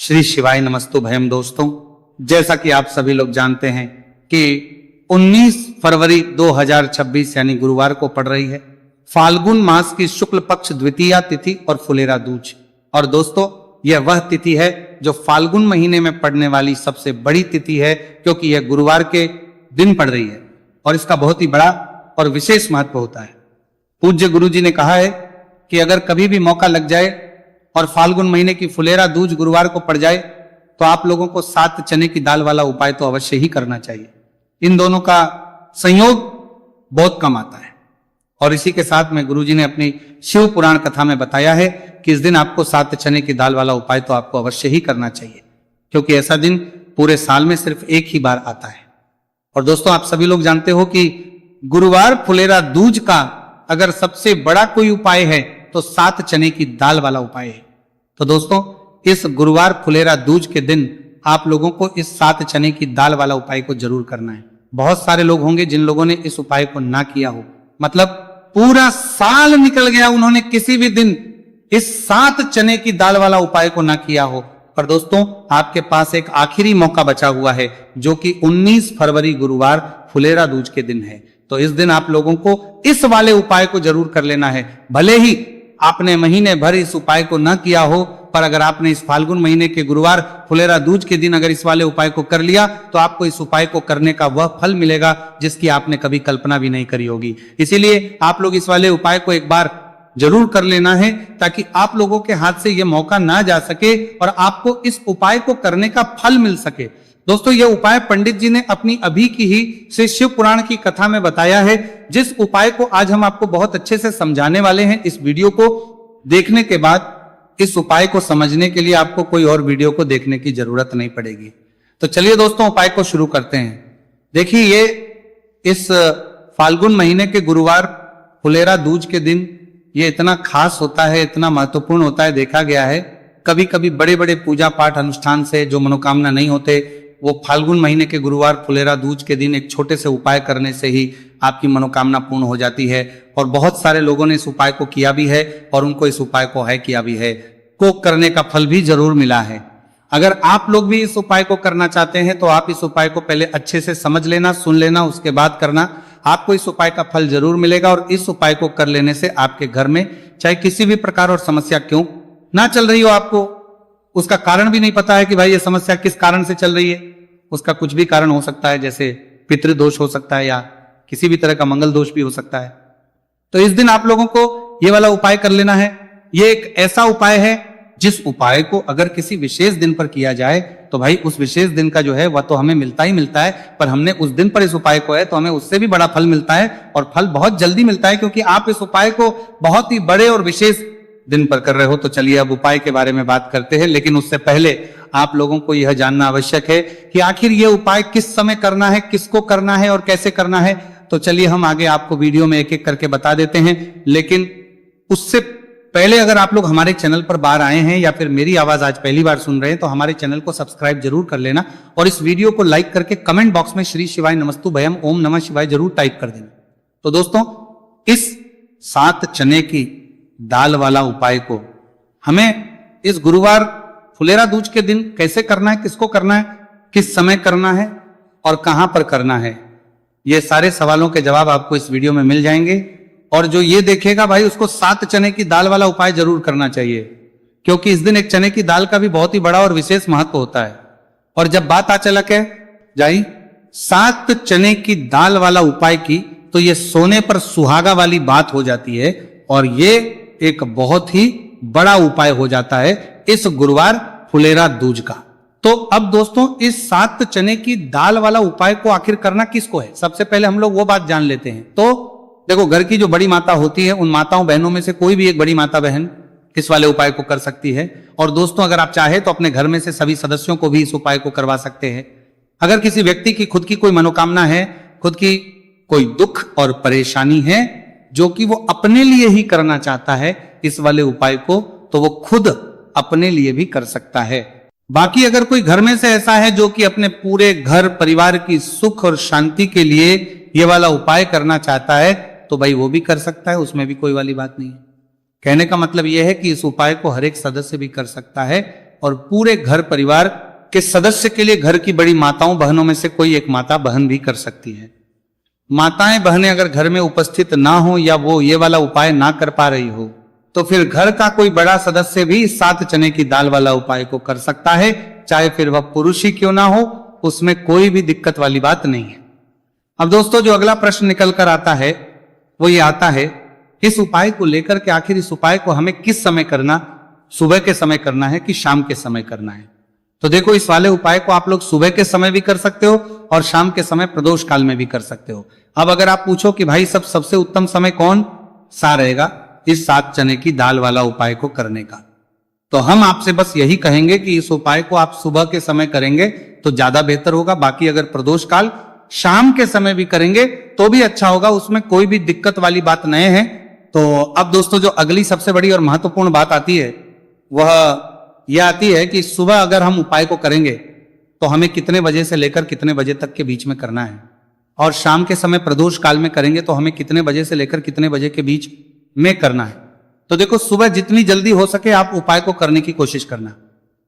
श्री शिवाय नमस्तु भयम। दोस्तों, जैसा कि आप सभी लोग जानते हैं कि 19 फरवरी 2026 यानी गुरुवार को पड़ रही है फाल्गुन मास की शुक्ल पक्ष द्वितीया तिथि और फुलेरा दूज। और दोस्तों, यह वह तिथि है जो फाल्गुन महीने में पड़ने वाली सबसे बड़ी तिथि है, क्योंकि यह गुरुवार के दिन पड़ रही है और इसका बहुत ही बड़ा और विशेष महत्व होता है। पूज्य गुरु जी ने कहा है कि अगर कभी भी मौका लग जाए और फाल्गुन महीने की फुलेरा दूज गुरुवार को पड़ जाए तो आप लोगों को 7 चने की दाल वाला उपाय तो अवश्य ही करना चाहिए। इन दोनों का संयोग बहुत कम आता है। और इसी के साथ में गुरुजी ने अपनी शिव पुराण कथा में बताया है कि इस दिन आपको 7 चने की दाल वाला उपाय तो आपको अवश्य ही करना चाहिए, क्योंकि ऐसा दिन पूरे साल में सिर्फ एक ही बार आता है। और दोस्तों, आप सभी लोग जानते हो कि गुरुवार फुलेरा दूज का अगर सबसे बड़ा कोई उपाय है तो 7 चने की दाल वाला उपाय है। तो दोस्तों, इस गुरुवार फुलेरा दूज के दिन आप लोगों को इस 7 चने की दाल वाला उपाय को जरूर करना है। बहुत सारे लोग होंगे जिन लोगों ने इस उपाय को ना किया हो, मतलब पूरा साल निकल गया, उन्होंने किसी भी दिन इस 7 चने की दाल वाला उपाय को ना किया हो। पर दोस्तों, आपके पास एक आखिरी मौका बचा हुआ है, जो कि 19 फरवरी गुरुवार फुलेरा दूज के दिन है। तो इस दिन आप लोगों को इस वाले उपाय को जरूर कर लेना है। भले ही आपने महीने भर इस उपाय को ना किया हो, पर अगर आपने इस फाल्गुन महीने के गुरुवार फुलेरा दूज के दिन अगर इस वाले उपाय को कर लिया तो आपको इस उपाय को करने का वह फल मिलेगा जिसकी आपने कभी कल्पना भी नहीं करी होगी। इसीलिए आप लोग इस वाले उपाय को एक बार जरूर कर लेना है, ताकि आप लोगों के हाथ से यह मौका ना जा सके और आपको इस उपाय को करने का फल मिल सके। दोस्तों, यह उपाय पंडित जी ने अपनी अभी की ही श्री शिव पुराण की कथा में बताया है, जिस उपाय को आज हम आपको बहुत अच्छे से समझाने वाले हैं। इस वीडियो को देखने के बाद इस उपाय को समझने के लिए आपको कोई और वीडियो को देखने की जरूरत नहीं पड़ेगी। तो चलिए दोस्तों, उपाय को शुरू करते हैं। देखिए, ये इस फाल्गुन महीने के गुरुवार फुलेरा दूज के दिन ये इतना खास होता है, इतना महत्वपूर्ण होता है। देखा गया है कभी कभी बड़े बड़े पूजा पाठ अनुष्ठान से जो मनोकामना नहीं होते, वो फाल्गुन महीने के गुरुवार फुलेरा दूज के दिन एक छोटे से उपाय करने से ही आपकी मनोकामना पूर्ण हो जाती है। और बहुत सारे लोगों ने इस उपाय को किया भी है और उनको इस उपाय को है किया भी है, को करने का फल भी जरूर मिला है। अगर आप लोग भी इस उपाय को करना चाहते हैं तो आप इस उपाय को पहले अच्छे से समझ लेना, सुन लेना, उसके बाद करना। आपको इस उपाय का फल जरूर मिलेगा। और इस उपाय को कर लेने से आपके घर में चाहे किसी भी प्रकार और समस्या क्यों ना चल रही हो, आपको उसका कारण भी नहीं पता है कि भाई ये समस्या किस कारण से चल रही है, उसका कुछ भी कारण हो सकता है, जैसे पितृदोष हो सकता है या किसी भी तरह का मंगल दोष भी हो सकता है। तो इस दिन आप लोगों को ये वाला उपाय कर लेना है। ये एक ऐसा उपाय है जिस उपाय को अगर किसी विशेष दिन पर किया जाए तो भाई उस विशेष दिन का जो है वह तो हमें मिलता ही मिलता है, पर हमने उस दिन पर इस उपाय को है तो हमें उससे भी बड़ा फल मिलता है, और फल बहुत जल्दी मिलता है, क्योंकि आप इस उपाय को बहुत ही बड़े और विशेष दिन पर कर रहे हो। तो चलिए अब उपाय के बारे में बात करते हैं, लेकिन उससे पहले आप लोगों को यह जानना आवश्यक है कि आखिर यह उपाय किस समय करना है, किसको करना है और कैसे करना है। तो चलिए हम आगे आपको वीडियो में एक एक करके बता देते हैं। लेकिन उससे पहले अगर आप लोग हमारे चैनल पर बाहर आए हैं या फिर मेरी आवाज आज पहली बार सुन रहे हैं तो हमारे चैनल को सब्सक्राइब जरूर कर लेना, और इस वीडियो को लाइक करके कमेंट बॉक्स में श्री शिवाय नमस्तु भयम ओम नमः शिवाय जरूर टाइप कर देना। तो दोस्तों, इस 7 चने की दाल वाला उपाय को हमें इस गुरुवार फुलेरा दूज के दिन कैसे करना है, किसको करना है, किस समय करना है और कहां पर करना है, ये सारे सवालों के जवाब आपको इस वीडियो में मिल जाएंगे। और जो ये देखेगा भाई उसको 7 चने की दाल वाला उपाय जरूर करना चाहिए, क्योंकि इस दिन एक चने की दाल का भी बहुत ही बड़ा और विशेष महत्व होता है। और जब बात आ चला के जाई 7 चने की दाल वाला उपाय की, तो ये सोने पर सुहागा वाली बात हो जाती है और ये एक बहुत ही बड़ा उपाय हो जाता है इस गुरुवार फुलेरा दूज का। तो अब दोस्तों, इस 7 चने की दाल वाला उपाय को आखिर करना किसको है, सबसे पहले हम लोग वो बात जान लेते हैं। तो देखो, घर की जो बड़ी माता होती है उन माताओं बहनों में से कोई भी एक बड़ी माता बहन इस वाले उपाय को कर सकती है। और दोस्तों, अगर आप चाहे तो अपने घर में से सभी सदस्यों को भी इस उपाय को करवा सकते हैं। अगर किसी व्यक्ति की खुद की कोई मनोकामना है, खुद की कोई दुख और परेशानी है जो कि वो अपने लिए ही करना चाहता है इस वाले उपाय को, तो वो खुद अपने लिए भी कर सकता है। बाकी अगर कोई घर में से ऐसा है जो कि अपने पूरे घर परिवार की सुख और शांति के लिए ये वाला उपाय करना चाहता है, तो भाई वो भी कर सकता है, उसमें भी कोई वाली बात नहीं है। कहने का मतलब यह है कि इस उपाय को हर एक सदस्य भी कर सकता है और पूरे घर परिवार के सदस्य के लिए घर की बड़ी माताओं बहनों में से कोई एक माता बहन भी कर सकती है। माताएं बहनें अगर घर में उपस्थित ना हो या वो ये वाला उपाय ना कर पा रही हो तो फिर घर का कोई बड़ा सदस्य भी 7 चने की दाल वाला उपाय को कर सकता है, चाहे फिर वह पुरुष ही क्यों ना हो, उसमें कोई भी दिक्कत वाली बात नहीं है। अब दोस्तों जो अगला प्रश्न निकल कर आता है वो ये आता है, इस उपाय को लेकर के आखिर इस उपाय को हमें किस समय करना, सुबह के समय करना है कि शाम के समय करना है? तो देखो इस वाले उपाय को आप लोग सुबह के समय भी कर सकते हो और शाम के समय प्रदोष काल में भी कर सकते हो। अब अगर आप पूछो कि भाई सबसे उत्तम समय कौन सा रहेगा इस 7 चने की दाल वाला उपाय को करने का, तो हम आपसे बस यही कहेंगे कि इस उपाय को आप सुबह के समय करेंगे तो ज्यादा बेहतर होगा। बाकी अगर प्रदोष काल शाम के समय भी करेंगे तो भी अच्छा होगा, उसमें कोई भी दिक्कत वाली बात नहीं है। तो अब दोस्तों जो अगली सबसे बड़ी और महत्वपूर्ण बात आती है वह यह आती है कि सुबह अगर हम उपाय को करेंगे तो हमें कितने बजे से लेकर कितने बजे तक के बीच में करना है, और शाम के समय प्रदोष काल में करेंगे तो हमें कितने बजे से लेकर कितने बजे के बीच में करना है। तो देखो सुबह जितनी जल्दी हो सके आप उपाय को करने की कोशिश करना।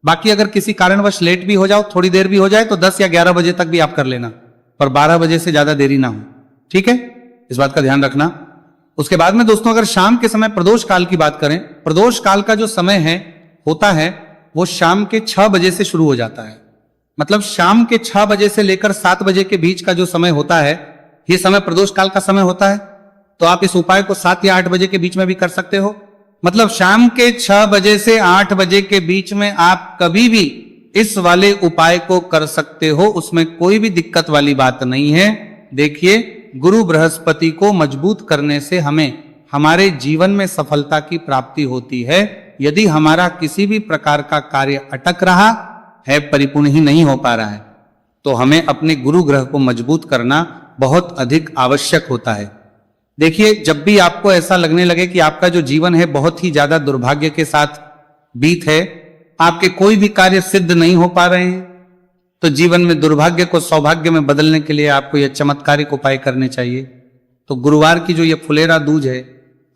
बाकी अगर किसी कारणवश लेट भी हो जाओ, थोड़ी देर भी हो जाए, तो 10 या 11 बजे तक भी आप कर लेना, पर 12 बजे से ज्यादा देरी ना हो, ठीक है, इस बात का ध्यान रखना। उसके बाद में दोस्तों अगर शाम के समय प्रदोष काल की बात करें, प्रदोष काल का जो समय है होता है वो शाम के 6 बजे से शुरू हो जाता है। मतलब शाम के 6 बजे से लेकर 7 बजे के बीच का जो समय होता है ये समय प्रदोष काल का समय होता है। तो आप इस उपाय को 7 या 8 बजे के बीच में भी कर सकते हो। मतलब शाम के 6 बजे से 8 बजे के बीच में आप कभी भी इस वाले उपाय को कर सकते हो, उसमें कोई भी दिक्कत वाली बात नहीं है। देखिए गुरु बृहस्पति को मजबूत करने से हमें हमारे जीवन में सफलता की प्राप्ति होती है। यदि हमारा किसी भी प्रकार का कार्य अटक रहा है, परिपूर्ण ही नहीं हो पा रहा है, तो हमें अपने गुरु ग्रह को मजबूत करना बहुत अधिक आवश्यक होता है। देखिए जब भी आपको ऐसा लगने लगे कि आपका जो जीवन है बहुत ही ज्यादा दुर्भाग्य के साथ बीत है, आपके कोई भी कार्य सिद्ध नहीं हो पा रहे हैं, तो जीवन में दुर्भाग्य को सौभाग्य में बदलने के लिए आपको यह चमत्कारिक उपाय करने चाहिए। तो गुरुवार की जो ये फुलेरा दूज है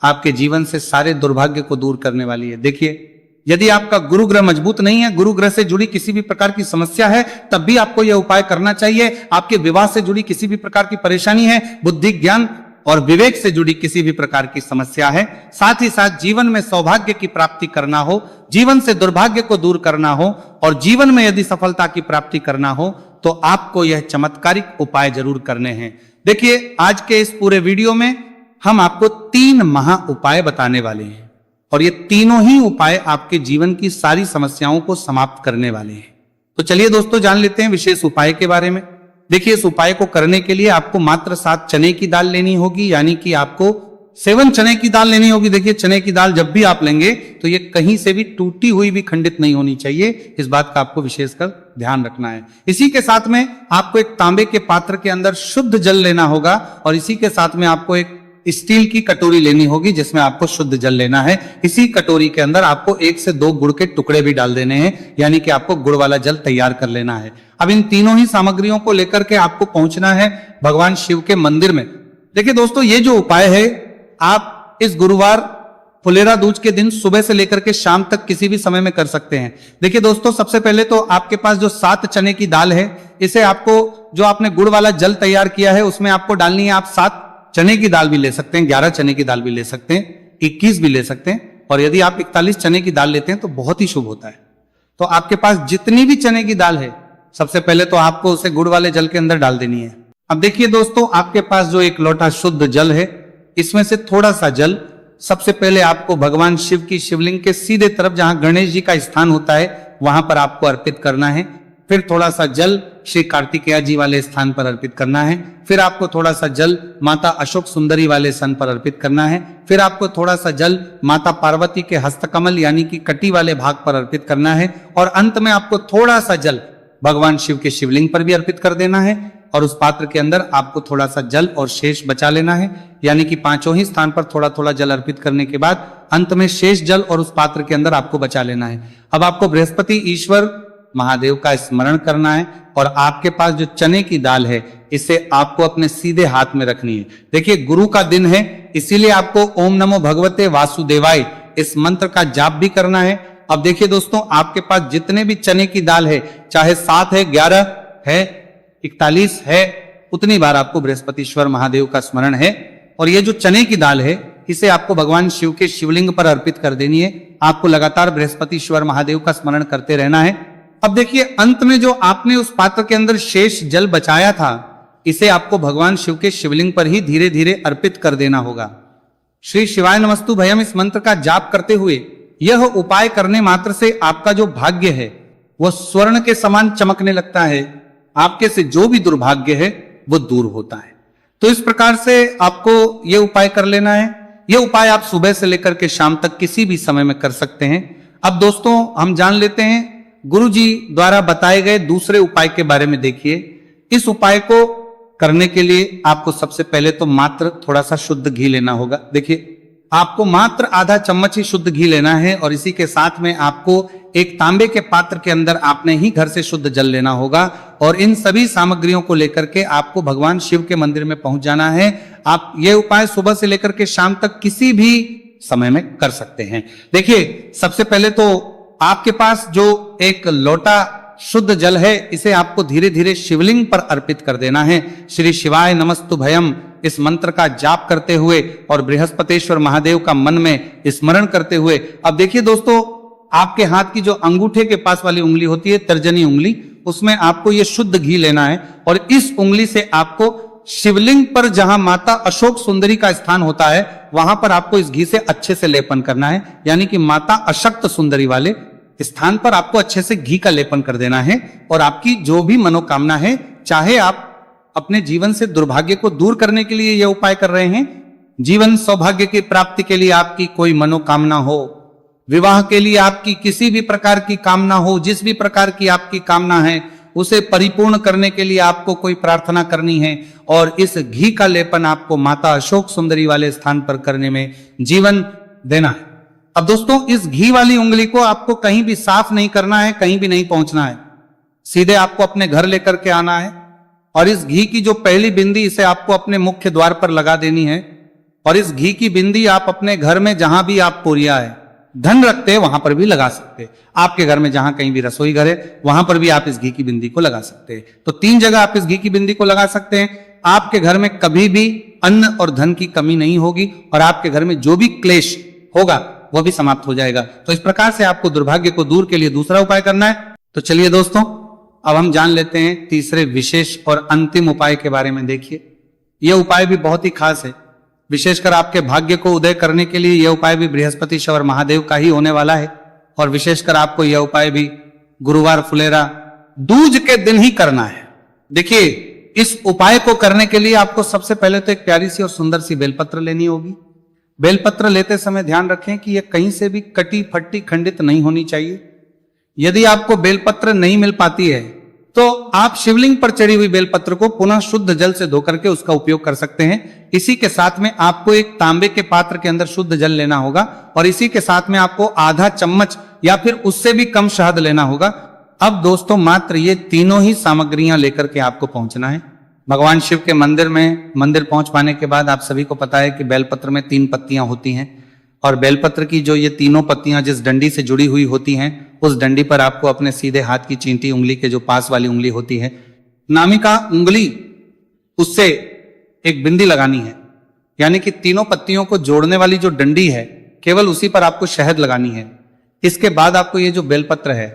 आपके जीवन से सारे दुर्भाग्य को दूर करने वाली है। देखिए यदि आपका गुरु ग्रह मजबूत नहीं है, गुरु ग्रह से जुड़ी किसी भी प्रकार की समस्या है, तब भी आपको यह उपाय करना चाहिए। आपके विवाह से जुड़ी किसी भी प्रकार की परेशानी है, बुद्धि ज्ञान और विवेक से जुड़ी किसी भी प्रकार की समस्या है, साथ ही साथ जीवन में सौभाग्य की प्राप्ति करना हो, जीवन से दुर्भाग्य को दूर करना हो और जीवन में यदि सफलता की प्राप्ति करना हो, तो आपको यह चमत्कारिक उपाय जरूर करने हैं। देखिए आज के इस पूरे वीडियो में हम आपको 3 महा उपाय बताने वाले हैं और ये तीनों ही उपाय आपके जीवन की सारी समस्याओं को समाप्त करने वाले हैं। तो चलिए दोस्तों जान लेते हैं विशेष उपाय के बारे में। देखिए इस उपाय को करने के लिए आपको मात्र 7 चने की दाल लेनी होगी, यानी कि आपको 7 चने की दाल लेनी होगी। देखिए चने की दाल जब भी आप लेंगे तो ये कहीं से भी टूटी हुई भी खंडित नहीं होनी चाहिए, इस बात का आपको विशेषकर ध्यान रखना है। इसी के साथ में आपको एक तांबे के पात्र के अंदर शुद्ध जल लेना होगा और इसी के साथ में आपको एक स्टील की कटोरी लेनी होगी जिसमें आपको शुद्ध जल लेना है। इसी कटोरी के अंदर आपको 1 से 2 गुड़ के टुकड़े भी डाल देने हैं, यानी कि आपको गुड़ वाला जल तैयार कर लेना है। अब इन तीनों ही सामग्रियों को लेकर के आपको पहुंचना है भगवान शिव के मंदिर में। देखिए दोस्तों ये जो उपाय है आप इस गुरुवार फुलेरा दूज के दिन सुबह से लेकर के शाम तक किसी भी समय में कर सकते हैं। देखिए दोस्तों सबसे पहले तो आपके पास जो 7 चने की दाल है, इसे आपको जो आपने गुड़ वाला जल तैयार किया है उसमें आपको डालनी है। आप 7 चने की दाल भी ले सकते हैं, 11 चने की दाल भी ले सकते हैं, 21 भी ले सकते हैं, और यदि आप 41 चने की दाल लेते हैं तो बहुत ही शुभ होता है। तो आपके पास जितनी भी चने की दाल है सबसे पहले तो आपको उसे गुड़ वाले जल के अंदर डाल देनी है। अब देखिए दोस्तों आपके पास जो 1 लोटा शुद्ध जल है, इसमें से थोड़ा सा जल सबसे पहले आपको भगवान शिव की शिवलिंग के सीधे तरफ जहां गणेश जी का स्थान होता है वहां पर आपको अर्पित करना है। फिर थोड़ा सा जल श्री कार्तिकेय जी वाले स्थान पर अर्पित करना है। फिर आपको थोड़ा सा जल माता अशोक सुंदरी वाले स्थान पर अर्पित करना है। फिर आपको थोड़ा सा जल माता पार्वती के हस्तकमल यानी कि कटी वाले भाग पर अर्पित करना है। और अंत में आपको थोड़ा सा जल भगवान शिव के शिवलिंग पर भी अर्पित कर देना है। और उस पात्र के अंदर आपको थोड़ा सा जल और शेष बचा लेना है, यानी कि 5 ही स्थान पर थोड़ा थोड़ा जल अर्पित करने के बाद अंत में शेष जल और उस पात्र के अंदर आपको बचा लेना है। अब आपको बृहस्पति ईश्वर महादेव का स्मरण करना है और आपके पास जो चने की दाल है इसे आपको अपने सीधे हाथ में रखनी है। देखिए गुरु का दिन है, इसीलिए आपको ओम नमो भगवते वासुदेवाय इस मंत्र का जाप भी करना है अब देखिए दोस्तों, आपके पास जितने भी चने की दाल है, चाहे 7 है, 11 है, 41 है, उतनी बार आपको बृहस्पतिश्वर महादेव का स्मरण है। और ये जो चने की दाल है, इसे आपको भगवान शिव के शिवलिंग पर अर्पित कर देनी है। आपको लगातार बृहस्पतिश्वर महादेव का स्मरण करते रहना है। अब देखिए, अंत में जो आपने उस पात्र के अंदर शेष जल बचाया था, इसे आपको भगवान शिव के शिवलिंग पर ही धीरे धीरे अर्पित कर देना होगा। श्री शिवाय नमस्तु भयम इस मंत्र का जाप करते हुए यह उपाय करने मात्र से आपका जो भाग्य है वह स्वर्ण के समान चमकने लगता है। आपके से जो भी दुर्भाग्य है वो दूर होता है। तो इस प्रकार से आपको यह उपाय कर लेना है। यह उपाय आप सुबह से लेकर के शाम तक किसी भी समय में कर सकते हैं। अब दोस्तों, हम जान लेते हैं गुरु जी द्वारा बताए गए दूसरे उपाय के बारे में। देखिए, इस उपाय को करने के लिए आपको सबसे पहले तो मात्र थोड़ा सा शुद्ध घी लेना होगा। देखिए, आपको मात्र आधा चम्मच ही शुद्ध घी लेना है और इसी के साथ में आपको एक तांबे के पात्र के अंदर आपने ही घर से शुद्ध जल लेना होगा। और इन सभी सामग्रियों को लेकर के आपको भगवान शिव के मंदिर में पहुंच जाना है। आप ये उपाय सुबह से लेकर के शाम तक किसी भी समय में कर सकते हैं। देखिए, सबसे पहले तो आपके पास जो एक लोटा शुद्ध जल है, इसे आपको धीरे धीरे शिवलिंग पर अर्पित कर देना है। श्री शिवाय नमस्तु भयम इस मंत्र का जाप करते हुए और बृहस्पतिश्वर महादेव का मन में स्मरण करते हुए। अब देखिए दोस्तों, आपके हाथ की जो अंगूठे के पास वाली उंगली होती है, तर्जनी उंगली, उसमें आपको ये शुद्ध घी लेना है और इस उंगली से आपको शिवलिंग पर जहां माता अशोक सुंदरी का स्थान होता है, वहां पर आपको इस घी से अच्छे से लेपन करना है। यानी कि माता अशक्त सुंदरी वाले स्थान पर आपको अच्छे से घी का लेपन कर देना है। और आपकी जो भी मनोकामना है, चाहे आप अपने जीवन से दुर्भाग्य को दूर करने के लिए यह उपाय कर रहे हैं, जीवन सौभाग्य की प्राप्ति के लिए आपकी कोई मनोकामना हो, विवाह के लिए आपकी किसी भी प्रकार की कामना हो, जिस भी प्रकार की आपकी कामना है उसे परिपूर्ण करने के लिए आपको कोई प्रार्थना करनी है, और इस घी का लेपन आपको माता अशोक सुंदरी वाले स्थान पर करने में जीवन देना है। अब दोस्तों, इस घी वाली उंगली को आपको कहीं भी साफ नहीं करना है, कहीं भी नहीं पहुंचना है। सीधे आपको अपने घर लेकर के आना है और इस घी की जो पहली बिंदी, इसे आपको अपने मुख्य द्वार पर लगा देनी है। और इस घी की बिंदी आप अपने घर में जहां भी आप पोरिया है, धन रखते हैं, वहां पर भी लगा सकते हैं। आपके घर में जहां कहीं भी रसोई घर है, वहां पर भी आप इस घी की बिंदी को लगा सकते हैं। तो 3 जगह आप इस घी की बिंदी को लगा सकते हैं। आपके घर में कभी भी अन्न और धन की कमी नहीं होगी और आपके घर में जो भी क्लेश होगा वह भी समाप्त हो जाएगा। तो इस प्रकार से आपको दुर्भाग्य को दूर के लिए दूसरा उपाय करना है। तो चलिए दोस्तों, अब हम जान लेते हैं तीसरे विशेष और अंतिम उपाय के बारे में। देखिए, यह उपाय भी बहुत ही खास है। विशेषकर आपके भाग्य को उदय करने के लिए यह उपाय भी बृहस्पतिश्वर महादेव का ही होने वाला है। और विशेषकर आपको यह उपाय भी गुरुवार फुलेरा दूज के दिन ही करना है। देखिए, इस उपाय को करने के लिए आपको सबसे पहले तो एक प्यारी सी और सुंदर सी बेलपत्र लेनी होगी। बेलपत्र लेते समय ध्यान रखें कि यह कहीं से भी कटी फटी खंडित नहीं होनी चाहिए। यदि आपको बेलपत्र नहीं मिल पाती है तो आप शिवलिंग पर चढ़ी हुई बेलपत्र को पुनः शुद्ध जल से धोकर के उसका उपयोग कर सकते हैं। इसी के साथ में आपको एक तांबे के पात्र के अंदर शुद्ध जल लेना होगा और इसी के साथ में आपको आधा चम्मच या फिर उससे भी कम शहद लेना होगा। अब दोस्तों, मात्र ये तीनों ही सामग्रियां लेकर के आपको पहुंचना है भगवान शिव के मंदिर में। मंदिर पहुंच पाने के बाद आप सभी को पता है कि बेलपत्र में 3 पत्तियां होती हैं और बेलपत्र की जो ये तीनों पत्तियां जिस डंडी से जुड़ी हुई होती हैं, उस डंडी पर आपको अपने सीधे हाथ की चींटी उंगली के जो पास वाली उंगली होती है, नामिका उंगली, उससे एक बिंदी लगानी है। यानी कि तीनों पत्तियों को जोड़ने वाली जो डंडी है, केवल उसी पर आपको शहद लगानी है। इसके बाद आपको ये जो बेलपत्र है,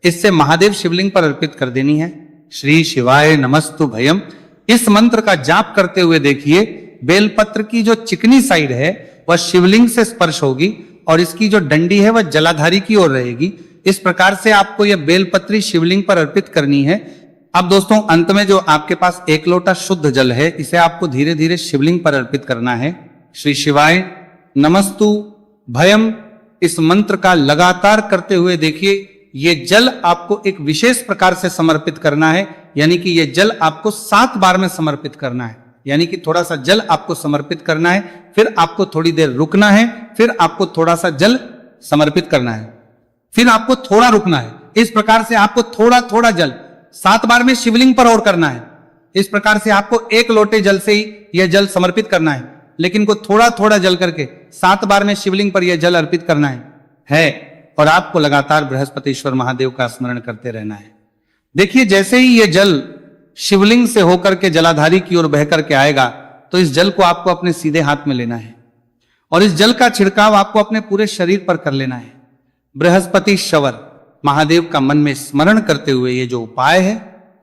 इससे महादेव शिवलिंग पर अर्पित कर देनी है। श्री शिवाय नमस्तु भयम इस मंत्र का जाप करते हुए देखिए, बेलपत्र की जो चिकनी साइड है वह शिवलिंग से स्पर्श होगी और इसकी जो डंडी है वह जलाधारी की ओर रहेगी। इस प्रकार से आपको यह बेलपत्री शिवलिंग पर अर्पित करनी है। अब दोस्तों, अंत में जो आपके पास 1 लोटा शुद्ध जल है, इसे आपको धीरे धीरे शिवलिंग पर अर्पित करना है। श्री शिवाय नमस्तु भयम इस मंत्र का लगातार करते हुए देखिए, ये जल आपको एक विशेष प्रकार से समर्पित करना है। यानी कि ये जल आपको 7 बार में समर्पित करना है। यानी कि थोड़ा सा जल आपको समर्पित करना है, फिर आपको थोड़ी देर रुकना है, फिर आपको थोड़ा सा जल समर्पित करना है, फिर आपको थोड़ा रुकना है। इस प्रकार से आपको थोड़ा थोड़ा जल 7 बार में शिवलिंग पर और करना है। इस प्रकार से आपको 1 लोटे जल से ही यह जल समर्पित करना है, लेकिन को थोड़ा थोड़ा जल करके 7 बार में शिवलिंग पर यह जल अर्पित करना है। और आपको लगातार बृहस्पतिश्वर महादेव का स्मरण करते रहना है। देखिए, जैसे ही ये जल शिवलिंग से होकर के जलाधारी की ओर बह करके आएगा तो इस जल को आपको अपने सीधे हाथ में लेना है और इस जल का छिड़काव आपको अपने पूरे शरीर पर कर लेना है। बृहस्पति शवर महादेव का मन में स्मरण करते हुए ये जो उपाय है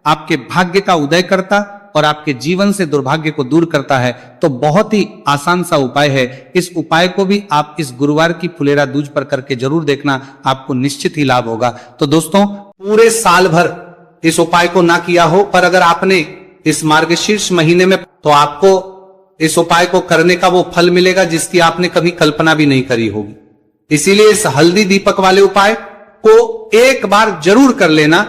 आपके भाग्य का उदय करता और आपके जीवन से दुर्भाग्य को दूर करता है। तो बहुत ही आसान सा उपाय है। इस उपाय को भी आप इस गुरुवार की फुलेरा दूज पर करके जरूर देखना, आपको निश्चित ही लाभ होगा। तो दोस्तों, पूरे साल भर इस उपाय को ना किया हो, पर अगर आपने इस मार्गशीर्ष महीने में, तो आपको इस उपाय को करने का वो फल मिलेगा जिसकी आपने कभी कल्पना भी नहीं करी होगी। इसीलिए इस हल्दी दीपक वाले उपाय को एक बार जरूर कर लेना,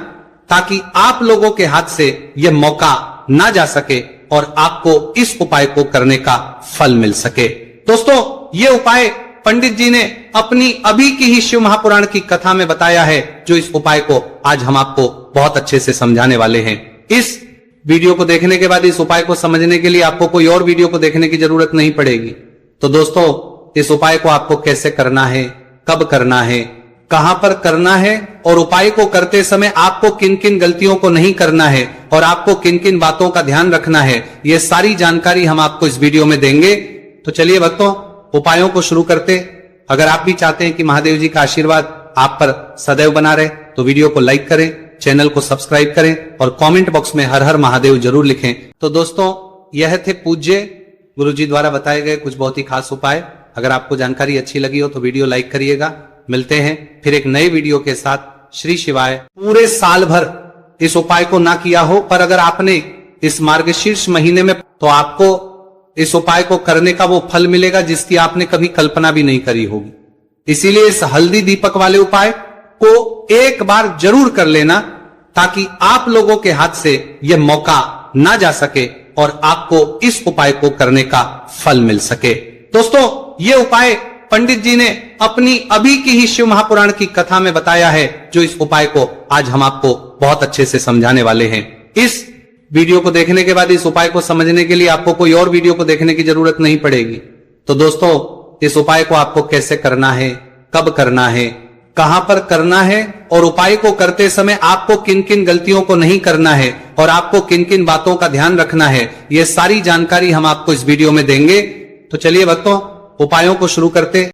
ताकि आप लोगों के हाथ से यह मौका ना जा सके और आपको इस उपाय को करने का फल मिल सके। दोस्तों, ये उपाय पंडित जी ने अपनी अभी की ही शिव महापुराण की कथा में बताया है, जो इस उपाय को आज हम आपको बहुत अच्छे से समझाने वाले हैं। इस वीडियो को देखने के बाद इस उपाय को समझने के लिए आपको कोई और वीडियो को देखने की जरूरत नहीं पड़ेगी। तो दोस्तों, इस उपाय को आपको कैसे करना है, कब करना है, कहां पर करना है और उपाय को करते समय आपको किन किन गलतियों को नहीं करना है और आपको किन किन बातों का ध्यान रखना है, ये सारी जानकारी हम आपको इस वीडियो में देंगे। तो चलिए भक्तों, उपायों को शुरू करते। अगर आप भी चाहते हैं कि महादेव जी का आशीर्वाद आप पर सदैव बना रहे, तो वीडियो को लाइक करें, चैनल को सब्सक्राइब करें और कमेंट बॉक्स में हर हर महादेव जरूर लिखें। तो दोस्तों, यह थे पूज्य गुरु जी द्वारा बताए गए कुछ बहुत ही खास उपाय। अगर आपको जानकारी अच्छी लगी हो तो वीडियो लाइक करिएगा। मिलते हैं फिर एक नए वीडियो के साथ। श्री शिवाय। पूरे साल भर इस उपाय को ना किया हो, पर अगर आपने इस मार्गशीर्ष महीने में, तो आपको इस उपाय को करने का वो फल मिलेगा जिसकी आपने कभी कल्पना भी नहीं करी होगी। इसीलिए इस हल्दी दीपक वाले उपाय को एक बार जरूर कर लेना, ताकि आप लोगों के हाथ से यह मौका ना जा सके और आपको इस उपाय को करने का फल मिल सके। दोस्तों, ये उपाय पंडित जी ने अपनी अभी की ही शिव महापुराण की कथा में बताया है, जो इस उपाय को आज हम आपको बहुत अच्छे से समझाने वाले हैं। इस वीडियो को देखने के बाद इस उपाय को समझने के लिए आपको कोई और वीडियो को देखने की जरूरत नहीं पड़ेगी। तो दोस्तों, इस उपाय को आपको कैसे करना है, कब करना है, कहां पर करना है और उपाय को करते समय आपको किन किन गलतियों को नहीं करना है और आपको किन किन बातों का ध्यान रखना है, ये सारी जानकारी हम आपको इस वीडियो में देंगे। तो चलिए भक्तों, उपायों को शुरू करते।